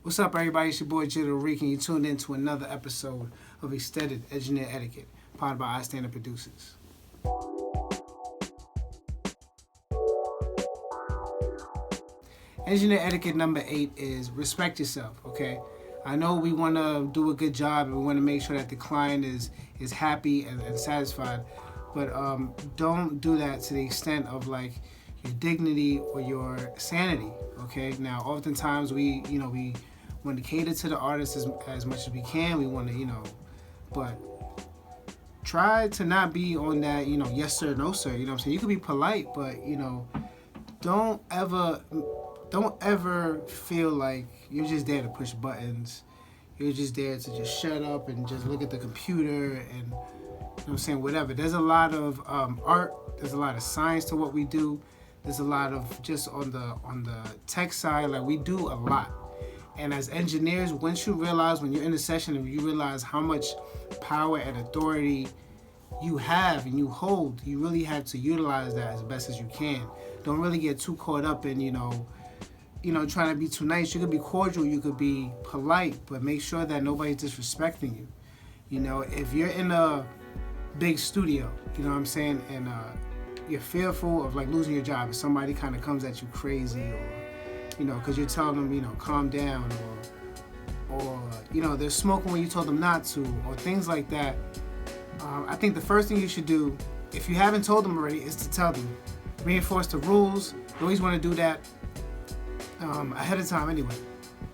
What's up, everybody? It's your boy Puerto Rican. You tuned in to another episode of Extended Engineer Etiquette, powered by iStandard Producers. Engineer Etiquette number 8 is respect yourself, okay? I know we want to do a good job and we want to make sure that the client is happy and satisfied, but don't do that to the extent of like your dignity or your sanity, okay? Now, oftentimes we want to cater to the artist as much as we can. We want to, but try to not be on that, yes sir, no sir. You know what I'm saying? You can be polite, but don't ever feel like you're just there to push buttons. You're just there to just shut up and just look at the computer and, you know what I'm saying, whatever. There's a lot of art. There's a lot of science to what we do. There's a lot of just on the tech side, like we do a lot. And as engineers, once you realize, when you're in a session and you realize how much power and authority you have and you hold, you really have to utilize that as best as you can. Don't really get too caught up in, trying to be too nice. You could be cordial, you could be polite, but make sure that nobody's disrespecting you. If you're in a big studio, you know what I'm saying, and you're fearful of like losing your job, if somebody kind of comes at you crazy or because you're telling them, calm down, or they're smoking when you told them not to, or things like that. I think the first thing you should do, if you haven't told them already, is to tell them. Reinforce the rules. You always want to do that ahead of time anyway.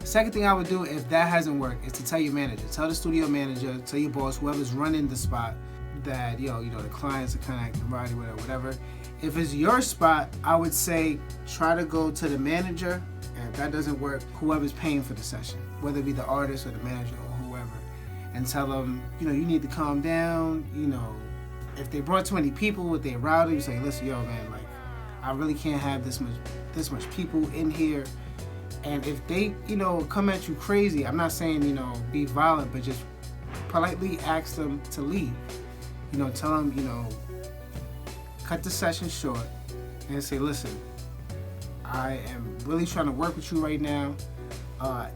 The second thing I would do, if that hasn't worked, is to tell your manager. Tell the studio manager, tell your boss, whoever's running the spot, that, the clients are kind of acting rowdy, whatever. If it's your spot, I would say try to go to the manager, and if that doesn't work, whoever's paying for the session, whether it be the artist or the manager or whoever, and tell them, you need to calm down. If they brought too many people, if they're rowdy, you say, listen, yo, man, like, I really can't have this much people in here. And if they, come at you crazy, I'm not saying, be violent, but just politely ask them to leave. Tell them, cut the session short and say, listen, I am really trying to work with you right now.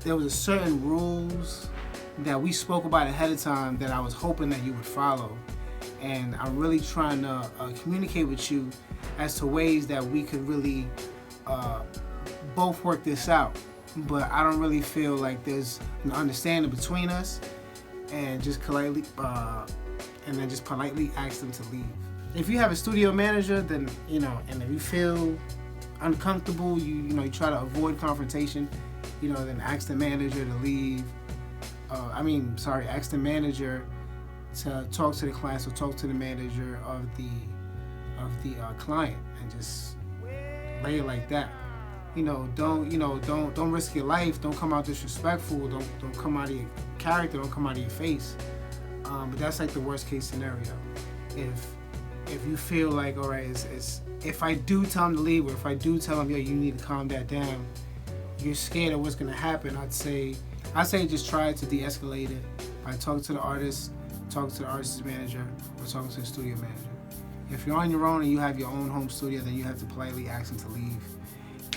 There was a certain rules that we spoke about ahead of time that I was hoping that you would follow. And I'm really trying to communicate with you as to ways that we could really both work this out. But I don't really feel like there's an understanding between us, and just politely ask them to leave. If you have a studio manager, then, and if you feel uncomfortable, you try to avoid confrontation, then ask the manager to leave. Ask the manager to talk to the client, or talk to the manager of the client, and just lay it like that. Don't risk your life. Don't come out disrespectful. Don't come out of your character. Don't come out of your face. But that's like the worst case scenario. If you feel like, all right, it's if I do tell him to leave, or if I do tell him, yo, you need to calm that down, you're scared of what's gonna happen, I'd say just try to de-escalate it by talking to the artist, talking to the artist's manager, or talking to the studio manager. If you're on your own and you have your own home studio, then you have to politely ask them to leave.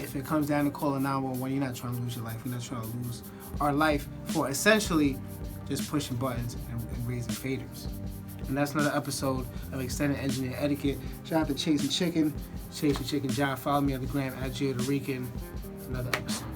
If it comes down to calling 911, you're not trying to lose your life. We're not trying to lose our life for essentially just pushing buttons and raising faders. And that's another episode of Extended Engineer Etiquette. Shout out to Chasing Chicken, Chasing Chicken Job. Follow me on the gram at Puerto Rican. Another episode.